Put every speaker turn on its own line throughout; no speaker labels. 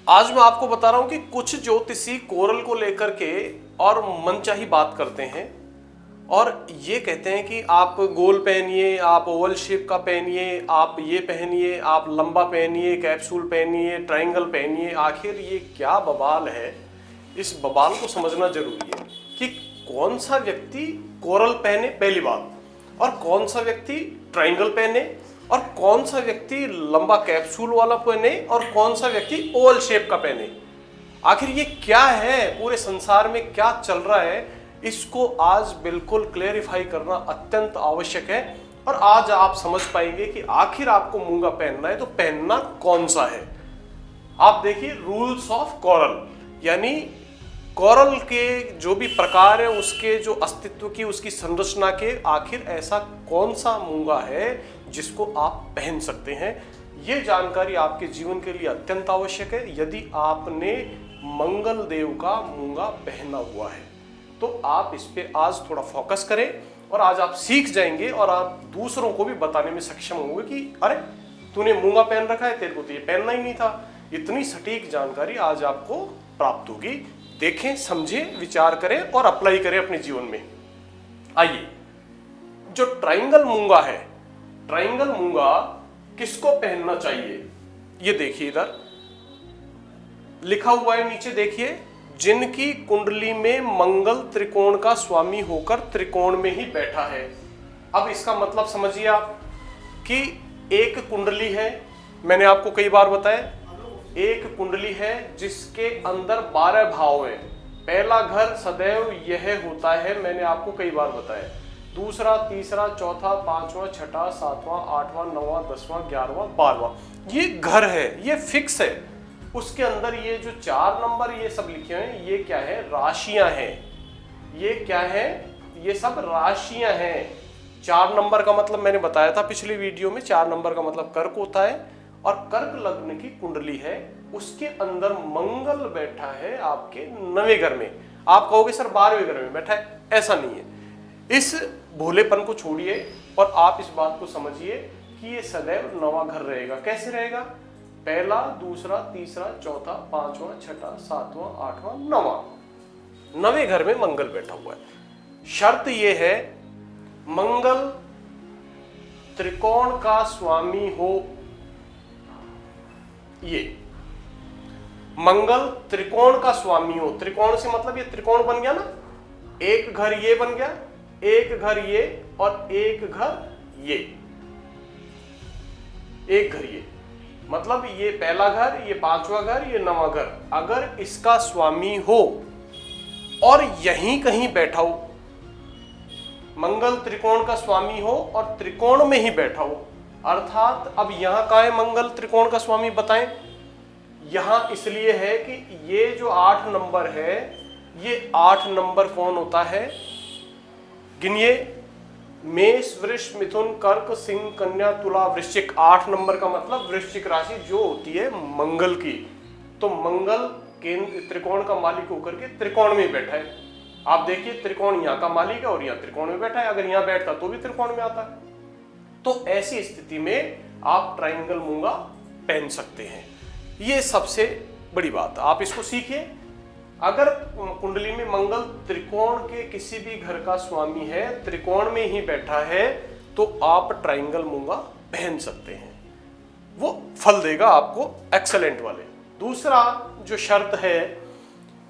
आज मैं आपको बता रहा हूं कि कुछ ज्योतिषी कोरल को लेकर के और मनचाही बात करते हैं और ये कहते हैं कि आप गोल पहनिए, आप ओवल शेप का पहनिए, आप ये पहनिए, आप लंबा पहनिए, कैप्सूल पहनिए, ट्रायंगल पहनिए। आखिर ये क्या बवाल है? इस बवाल को समझना जरूरी है कि कौन सा व्यक्ति कोरल पहने पहली बात, और कौन सा व्यक्ति ट्रायंगल पहने, और कौन सा व्यक्ति लंबा कैप्सूल वाला पहने, और कौन सा व्यक्ति ओवल शेप का पहने। आखिर ये क्या है, पूरे संसार में क्या चल रहा है, इसको आज बिल्कुल क्लेरिफाई करना अत्यंत आवश्यक है। और आज आप समझ पाएंगे कि आखिर आपको मूंगा पहनना है तो पहनना कौन सा है। आप देखिए रूल्स ऑफ कोरल, यानी कोरल के जो भी प्रकार है उसके जो अस्तित्व की, उसकी संरचना के, आखिर ऐसा कौन सा मूंगा है जिसको आप पहन सकते हैं। ये जानकारी आपके जीवन के लिए अत्यंत आवश्यक है। यदि आपने मंगल देव का मूंगा पहना हुआ है तो आप इस पे आज थोड़ा फोकस करें और आज आप सीख जाएंगे और आप दूसरों को भी बताने में सक्षम होंगे कि अरे तूने मूंगा पहन रखा है, तेरे को तो ये पहनना ही नहीं था। इतनी सटीक जानकारी आज आपको प्राप्त होगी। देखें, समझें, विचार करें और अप्लाई करें अपने जीवन में। आइए, जो ट्रायंगल मूंगा है, ट्रायंगल मूंगा किसको पहनना चाहिए ये देखिए, इधर लिखा हुआ है, नीचे देखिए, जिनकी कुंडली में मंगल त्रिकोण का स्वामी होकर त्रिकोण में ही बैठा है। अब इसका मतलब समझिए आप कि एक कुंडली है, मैंने आपको कई बार बताया, एक कुंडली है जिसके अंदर 12 भाव हैं। पहला घर सदैव यह होता है, मैंने आपको कई बार बताया। दूसरा, तीसरा, चौथा, पांचवा, छठा, सातवां, आठवां, नौवां, 10वां, 11वां, 12वां, ये घर है, ये फिक्स है। उसके अंदर ये जो 4 नंबर ये सब लिखे हुए हैं, ये क्या है? राशियां हैं। ये क्या है? ये सब राशियां हैं। 4 नंबर का मतलब मैंने बताया था पिछली वीडियो में, 4 नंबर का मतलब कर्क होता है और कर्क लग्न की कुंडली है, उसके अंदर मंगल बैठा है आपके 9वें घर में। आप कहोगे सर 12वें घर में बैठा है, ऐसा नहीं है। इस भोलेपन को छोड़िए और आप इस बात को समझिए कि ये सदैव 9वां घर रहेगा। कैसे रहेगा? पहला, दूसरा, तीसरा, चौथा, पांचवा, छठा, सातवां, आठवां, 9वां, 9वें घर में मंगल बैठा हुआ है। शर्त यह है मंगल त्रिकोण का स्वामी हो। ये मंगल त्रिकोण का स्वामी हो। त्रिकोण से मतलब ये त्रिकोण बन गया ना, एक घर ये बन गया, एक घर ये और एक घर ये, एक घर ये, मतलब ये पहला घर, ये 5वां घर, ये 9वां घर। अगर इसका स्वामी हो और यहीं कहीं बैठा हो, मंगल त्रिकोण का स्वामी हो और त्रिकोण में ही बैठा हो, अर्थात अब यहां कहां है मंगल त्रिकोण का स्वामी बताएं? यहां इसलिए है कि ये जो 8 नंबर है, ये 8 नंबर कौन होता है? गिनिए, मेष, वृष, मिथुन, कर्क, सिंह, कन्या, तुला, वृश्चिक। 8 नंबर का मतलब वृश्चिक राशि जो होती है मंगल की। तो मंगल केंद्र त्रिकोण का मालिक होकर के त्रिकोण में बैठा है। आप देखिए, त्रिकोण यहाँ का मालिक है और यहाँ त्रिकोण में बैठा है। अगर यहाँ बैठता तो भी त्रिकोण में आता है। तो ऐसी स्थिति में आप ट्रायंगल मूंगा पहन सकते हैं। ये सबसे बड़ी बात, आप इसको सीखिए। अगर कुंडली में मंगल त्रिकोण के किसी भी घर का स्वामी है, त्रिकोण में ही बैठा है, तो आप ट्रायंगल मूंगा पहन सकते हैं। वो फल देगा आपको एक्सेलेंट वाले। दूसरा जो शर्त है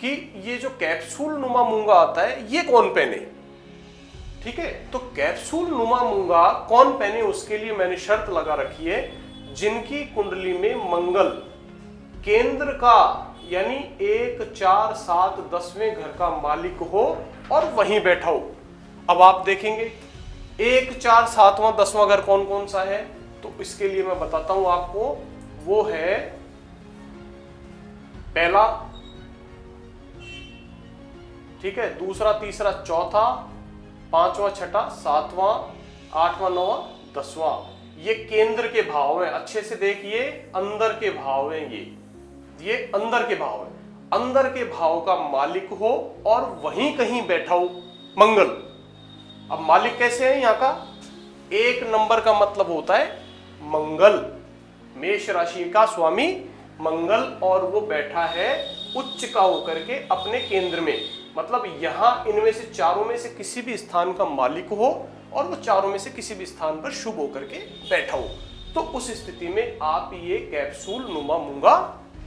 कि ये जो कैप्सूल नुमा मूंगा आता है, ये कौन पहने? ठीक है, तो कैप्सूल नुमा मूंगा कौन पहने, उसके लिए मैंने शर्त लगा रखी है, जिनकी कुंडली में मंगल केंद्र का यानी 1, 4, 7, 10वें घर का मालिक हो और वहीं बैठा हो। अब आप देखेंगे 1, 4, 7वां, 10वां घर कौन कौन सा है, तो इसके लिए मैं बताता हूं आपको। वो है पहला, ठीक है, दूसरा, तीसरा, चौथा, 5वां, छठा, 7वां, 8वां, 9वां, 10वां। ये केंद्र के भाव हैं। अच्छे से देखिए, अंदर के भाव हैं। ये अंदर के भाव है। अंदर के भाव का मालिक हो और वहीं कहीं बैठा हो मंगल। अब मालिक कैसे है यहाँ का? 1 नंबर का मतलब होता है मंगल। मेष राशि का स्वामी मंगल और वो बैठा है उच्च का होकर के अपने केंद्र में, मतलब यहां इनमें से चारों में से किसी भी स्थान का मालिक हो और वो चारों में से किसी भी स्थान पर शुभ होकर के बैठा हो, तो उस स्थिति में आप ये कैप्सूल नुमा मूंगा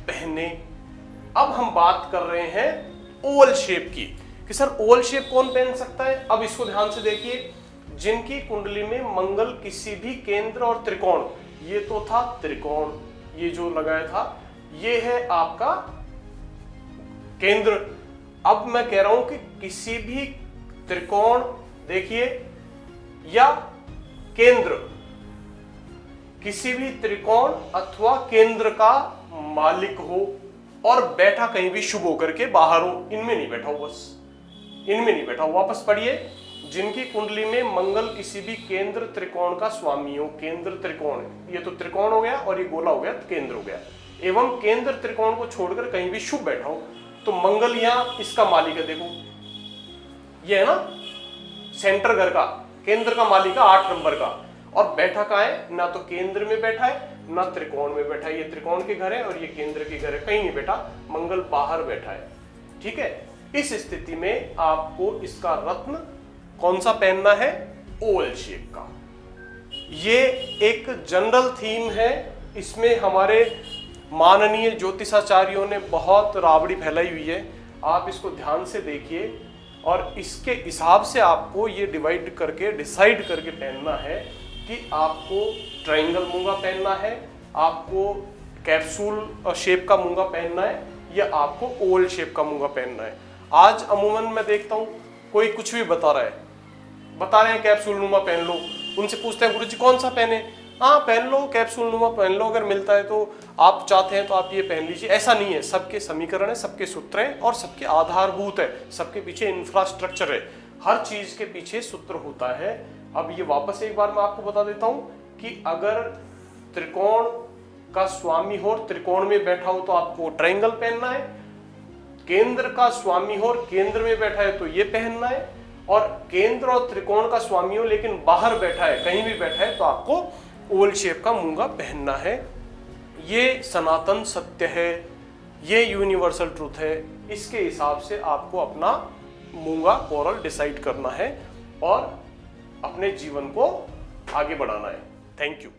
पहने। अब हम बात कर रहे हैं ओवल शेप की कि सर ओवल शेप कौन पहन सकता है। अब इसको ध्यान से देखिए, जिनकी कुंडली में मंगल किसी भी केंद्र और त्रिकोण, ये तो था त्रिकोण, ये जो लगाया था ये है आपका केंद्र। अब मैं कह रहा हूं कि किसी भी त्रिकोण देखिए या केंद्र, किसी भी त्रिकोण अथवा केंद्र का मालिक हो और बैठा कहीं भी शुभ होकर के बाहर हो, इनमें नहीं बैठा हो, बस इनमें नहीं बैठा हो। वापस पढ़िए, जिनकी कुंडली में मंगल किसी भी केंद्र त्रिकोण का स्वामी हो, केंद्र त्रिकोण, ये तो त्रिकोण हो गया और ये गोला हो गया, केंद्र हो गया, एवं केंद्र त्रिकोण को छोड़कर कहीं भी शुभ बैठा हो, तो मंगल यहां इसका मालिक है। देखो ये है ना सेंटर घर का, केंद्र का मालिक है 8 नंबर का, और बैठा कहाँ है, ना तो केंद्र में बैठा है ना त्रिकोण में बैठा है। ये त्रिकोण के घर है और ये केंद्र के घर है, कहीं नहीं बैठा, मंगल बाहर बैठा है। ठीक है, इस स्थिति में आपको इसका रत्न कौन सा पहनना है, ओवल शेप का। ये एक जनरल थीम है, इसमें हमारे माननीय ज्योतिषाचार्यों ने बहुत राबड़ी फैलाई हुई है। आप इसको ध्यान से देखिए और इसके हिसाब से आपको ये डिवाइड करके डिसाइड करके पहनना है कि आपको ट्रायंगल मूंगा पहनना है, आपको कैप्सूल शेप का मूंगा पहनना है, या आपको ओवल शेप का मूंगा पहनना है। आज अमूमन मैं देखता हूँ कोई कुछ भी बता रहे हैं कैप्सूल नुमा पहन लो। उनसे पूछते हैं गुरुजी कौन सा पहने, हाँ पहन लो कैप्सूल नुमा पहन लो, अगर मिलता है तो आप चाहते हैं तो आप ये पहन लीजिए। ऐसा नहीं है, सबके समीकरण है, सबके सूत्र हैं और सबके आधारभूत है, सबके पीछे इंफ्रास्ट्रक्चर है, हर चीज के पीछे सूत्र होता है। अब ये वापस एक बार मैं आपको बता देता हूं कि अगर त्रिकोण का स्वामी हो और त्रिकोण में बैठा हो तो आपको ट्रायंगल पहनना है, केंद्र का स्वामी हो और केंद्र में बैठा है तो ये पहनना है, और केंद्र और त्रिकोण का स्वामी हो लेकिन बाहर बैठा है, कहीं भी बैठा है, तो आपको ओवल शेप का मूंगा पहनना है। ये सनातन सत्य है, ये यूनिवर्सल ट्रूथ है। इसके हिसाब से आपको अपना मूंगा कोरल डिसाइड करना है और अपने जीवन को आगे बढ़ाना है। Thank you.